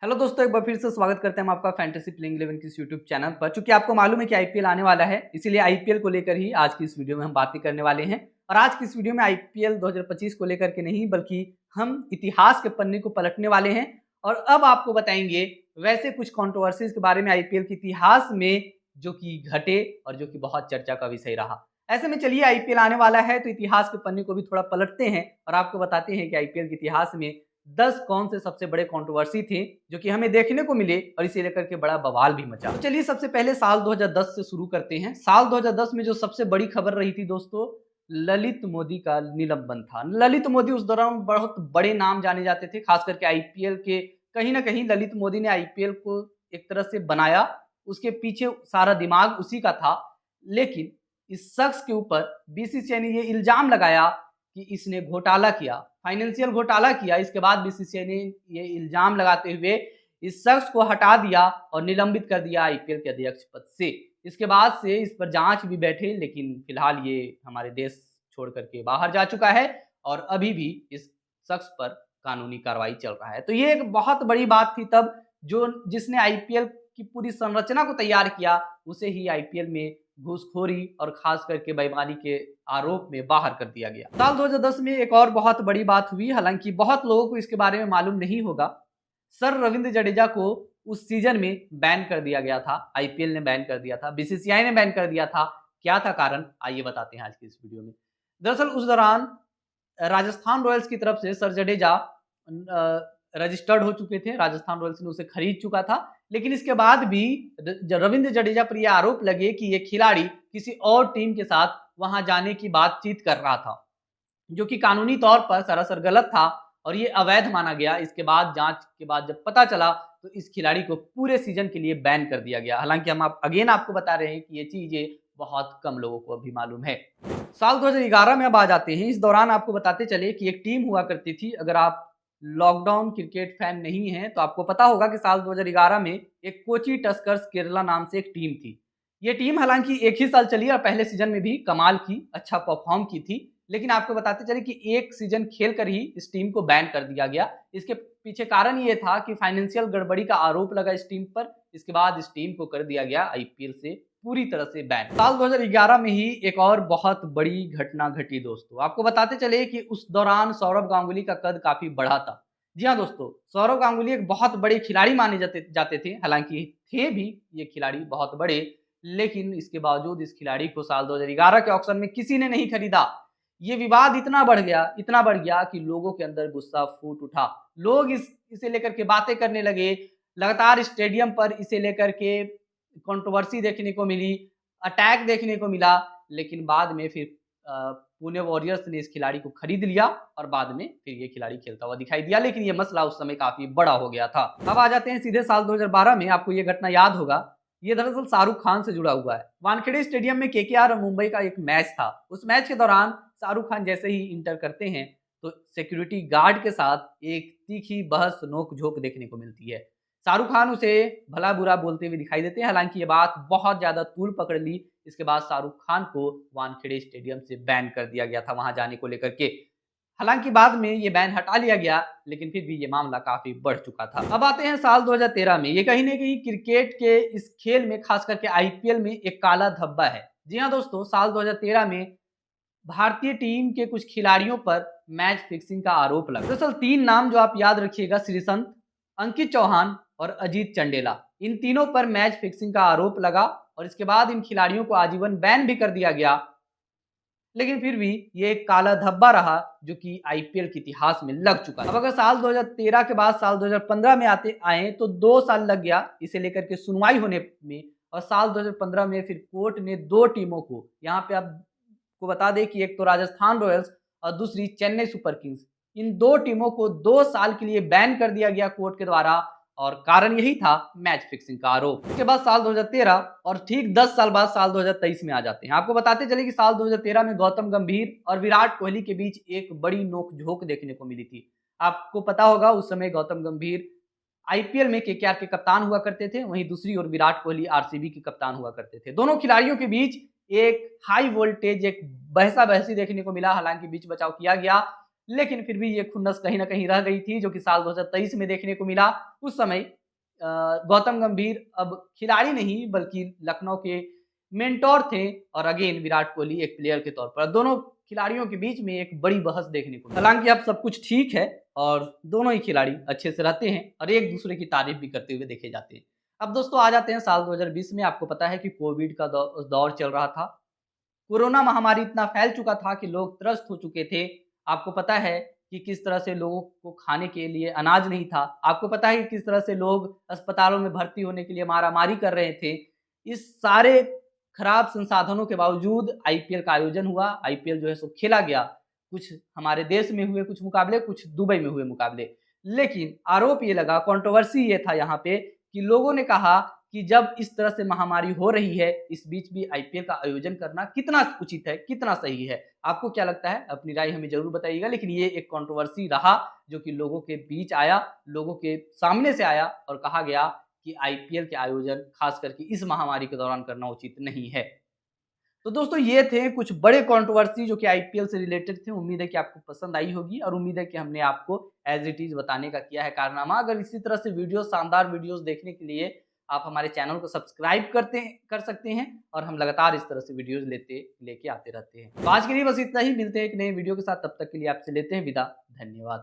Hello दोस्तों, एक बार फिर से स्वागत करते हैं हम आपका फैंटेसी प्लेइंग 11 की इस यूट्यूब चैनल पर। चूंकि आपको मालूम है कि आईपीएल आने वाला है, इसीलिए आईपीएल को लेकर ही आज की इस वीडियो में हम बातें करने वाले हैं। और आज की इस वीडियो में आईपीएल 2025 को लेकर के नहीं, बल्कि हम इतिहास के पन्ने को पलटने वाले हैं और अब आपको बताएंगे वैसे कुछ कंट्रोवर्सीज के बारे में आईपीएल के इतिहास में जो कि घटे और जो कि बहुत चर्चा का विषय रहा। ऐसे में चलिए, आईपीएल आने वाला है तो इतिहास के पन्ने को भी थोड़ा पलटते हैं और आपको बताते हैं कि आईपीएल के इतिहास में 10 कौन से सबसे बड़े कंट्रोवर्सी थे जो कि हमें देखने को मिले और इसे लेकर के बड़ा बवाल भी मचा। तो चलिए सबसे पहले साल 2010 से शुरू करते हैं। साल 2010 में जो सबसे बड़ी खबर रही थी दोस्तों, ललित मोदी का निलंबन था। ललित मोदी उस दौरान बहुत बड़े नाम जाने जाते थे, खास करके आईपीएल के। कहीं ना कहीं ललित मोदी ने आईपीएल को एक तरह से बनाया, उसके पीछे सारा दिमाग उसी का था। लेकिन इस शख्स के ऊपर बीसीसीआई ने ये इल्जाम लगाया कि इसने घोटाला किया, फाइनेंशियल घोटाला किया। इसके बाद बीसीसीआई ने ये इल्जाम लगाते हुए इस शख्स को हटा दिया और निलंबित कर दिया आईपीएल के अध्यक्ष पद से। इसके बाद से इस पर जांच भी बैठे, लेकिन फिलहाल ये हमारे देश छोड़ करके बाहर जा चुका है और अभी भी इस शख्स पर कानूनी कार्रवाई चल रहा है। तो ये एक बहुत बड़ी बात थी तब, जो जिसने आईपीएल की पूरी संरचना को तैयार किया, उसे ही आईपीएल में घूसखोरी और खास करके बेईमानी के आरोप में बाहर कर दिया गया। साल 2010 में एक और बहुत बड़ी बात हुई, हालांकि बहुत लोगों को इसके बारे में मालूम नहीं होगा। सर रविंद्र जडेजा को उस सीजन में बैन कर दिया गया था, आईपीएल ने बैन कर दिया था, बीसीसीआई ने बैन कर दिया था। क्या था कारण, आइए बताते हैं आज की इस वीडियो में। दरअसल उस दौरान राजस्थान रॉयल्स की तरफ से सर जडेजा रजिस्टर्ड हो चुके थे, राजस्थान रॉयल्स ने उसे खरीद चुका था। लेकिन इसके बाद भी रविंद्र जडेजा पर यह आरोप लगे कि यह खिलाड़ी किसी और टीम के साथ वहां जाने की बातचीत कर रहा था, जो कि कानूनी तौर पर सरासर गलत था और ये अवैध माना गया। इसके बाद जांच के बाद जब पता चला तो इस खिलाड़ी को पूरे सीजन के लिए बैन कर दिया गया। हालांकि हम आपको बता रहे हैं कि ये चीजें बहुत कम लोगों को अभी मालूम है। साल 2011 में अब आ जाते हैं। इस दौरान आपको बताते चले कि एक टीम हुआ करती थी। अगर आप लॉकडाउन क्रिकेट फैन नहीं हैं तो आपको पता होगा कि साल 2011 में एक कोची टस्कर्स केरला नाम से एक टीम थी। ये टीम हालांकि एक ही साल चली और पहले सीजन में भी कमाल की, अच्छा परफॉर्म की थी। लेकिन आपको बताते चले कि एक सीजन खेल कर ही इस टीम को बैन कर दिया गया। इसके पीछे कारण ये था कि फाइनेंशियल गड़बड़ी का आरोप लगा इस टीम पर। इसके बाद इस टीम को कर दिया गया आईपीएल से पूरी तरह से बैन। साल 2011 में ही एक और बहुत बड़ी घटना घटी दोस्तों। आपको बताते चले कि उस दौरान सौरव गांगुली का कद काफी बड़ा था। जी हाँ दोस्तों, सौरव गांगुली एक बहुत बड़े खिलाड़ी माने जाते थे। हालांकि थे भी ये खिलाड़ी बहुत बड़े, लेकिन इसके बावजूद इस खिलाड़ी को साल 2011 के ऑक्शन में किसी ने नहीं खरीदा। ये विवाद इतना बढ़ गया कि लोगों के अंदर गुस्सा फूट उठा। लोग इसे लेकर के बातें करने लगे। लगातार स्टेडियम पर इसे लेकर के कंट्रोवर्सी देखने को मिली, अटैक देखने को मिला। लेकिन बाद में फिर पुणे वॉरियर्स ने इस खिलाड़ी को खरीद लिया और बाद में फिर ये खिलाड़ी खेलता हुआ दिखाई दिया। लेकिन ये मसला उस समय काफी बड़ा हो गया था। अब आ जाते हैं सीधे साल 2012 में। आपको ये घटना याद होगा, ये दरअसल शाहरुख खान से जुड़ा हुआ है। वानखेड़े स्टेडियम में केकेआर और मुंबई का एक मैच था। उस मैच के दौरान शाहरुख खान जैसे ही इंटर करते हैं तो सिक्योरिटी गार्ड के साथ एक तीखी बहस नोक झोंक देखने को मिलती है। शाहरुख खान उसे भला बुरा बोलते हुए दिखाई देते हैं। हालांकि ये बात बहुत ज्यादा तूल पकड़ ली। इसके बाद शाहरुख खान को वानखेड़े स्टेडियम से बैन कर दिया गया था वहां जाने को लेकर के। हालांकि बाद में ये बैन हटा लिया गया, लेकिन फिर भी ये मामला काफी बढ़ चुका था। अब आते हैं साल 2013 में। ये कहीं ना कहीं क्रिकेट के इस खेल में, खास करके आईपीएल में, एक काला धब्बा है। जी हाँ दोस्तों, साल 2013 में भारतीय टीम के कुछ खिलाड़ियों पर मैच फिक्सिंग का आरोप लगा। दरअसल 3 नाम जो आप याद रखिएगा, श्रीसंत, अंकित चौहान और अजीत चंडेला, इन तीनों पर मैच फिक्सिंग का आरोप लगा और इसके बाद इन खिलाड़ियों को आजीवन बैन भी कर दिया गया। लेकिन फिर भी ये एक काला धब्बा रहा जो कि आईपीएल के इतिहास में लग चुका है। अब अगर साल 2013 के बाद साल 2015 में आए तो 2 साल लग गया इसे लेकर के सुनवाई होने में। और साल 2015 में फिर कोर्ट ने 2 टीमों को, यहाँ पे आपको बता दें कि एक तो राजस्थान रॉयल्स और दूसरी चेन्नई सुपर किंग्स, इन 2 टीमों को 2 साल के लिए बैन कर दिया गया कोर्ट के द्वारा। और कारण यही था मैच फिक्सिंग का आरोप। उसके बाद साल 2013 और ठीक 10 साल बाद साल 2023 में आ जाते हैं। आपको बताते चले कि साल 2013 में गौतम गंभीर और विराट कोहली के बीच एक बड़ी नोकझोंक देखने को मिली थी। आपको पता होगा उस समय गौतम गंभीर आईपीएल में केकेआर के कप्तान हुआ करते थे, वहीं दूसरी ओर विराट कोहली आरसीबी के कप्तान हुआ करते थे। दोनों खिलाड़ियों के बीच एक हाई वोल्टेज, एक बहसा बहसी देखने को मिला। हालांकि बीच बचाव किया गया, लेकिन फिर भी ये खुन्नस कहीं ना कहीं रह गई थी, जो कि साल 2023 में देखने को मिला। उस समय गौतम गंभीर अब खिलाड़ी नहीं बल्कि लखनऊ के मेंटोर थे, और अगेन विराट कोहली एक प्लेयर के तौर पर दोनों खिलाड़ियों के बीच में एक बड़ी बहस देखने को मिली। हालांकि अब सब कुछ ठीक है और दोनों ही खिलाड़ी अच्छे से रहते हैं और एक दूसरे की तारीफ भी करते हुए देखे जाते हैं। अब दोस्तों आ जाते हैं साल 2020 में। आपको पता है कि कोविड का दौर चल रहा था। कोरोना महामारी इतना फैल चुका था कि लोग त्रस्त हो चुके थे। आपको पता है कि किस तरह से लोगों को खाने के लिए अनाज नहीं था। आपको पता है कि किस तरह से लोग अस्पतालों में भर्ती होने के लिए मारामारी कर रहे थे। इस सारे खराब संसाधनों के बावजूद आईपीएल का आयोजन हुआ। आईपीएल जो है सो खेला गया। कुछ हमारे देश में हुए कुछ मुकाबले, कुछ दुबई में हुए मुकाबले। लेकिन आरोप ये लगा, कंट्रोवर्सी ये था यहाँ पे कि लोगों ने कहा कि जब इस तरह से महामारी हो रही है, इस बीच भी आईपीएल का आयोजन करना कितना उचित है, कितना सही है। आपको क्या लगता है? अपनी राय हमें जरूर बताइएगा। लेकिन ये एक कंट्रोवर्सी रहा जो कि लोगों के बीच आया, लोगों के सामने से आया और कहा गया कि आईपीएल के आयोजन खास करके इस महामारी के दौरान करना उचित नहीं है। तो दोस्तों ये थे कुछ बड़े कंट्रोवर्सी जो कि आईपीएल से रिलेटेड थे। उम्मीद है कि आपको पसंद आई होगी और उम्मीद है कि हमने आपको एज इट इज बताने का किया है कारनामा। अगर इसी तरह से वीडियो, शानदार वीडियोस देखने के लिए आप हमारे चैनल को सब्सक्राइब कर सकते हैं और हम लगातार इस तरह से वीडियोस लेके आते रहते हैं। तो आज के लिए बस इतना ही। मिलते हैं एक नए वीडियो के साथ, तब तक के लिए आपसे लेते हैं विदा। धन्यवाद।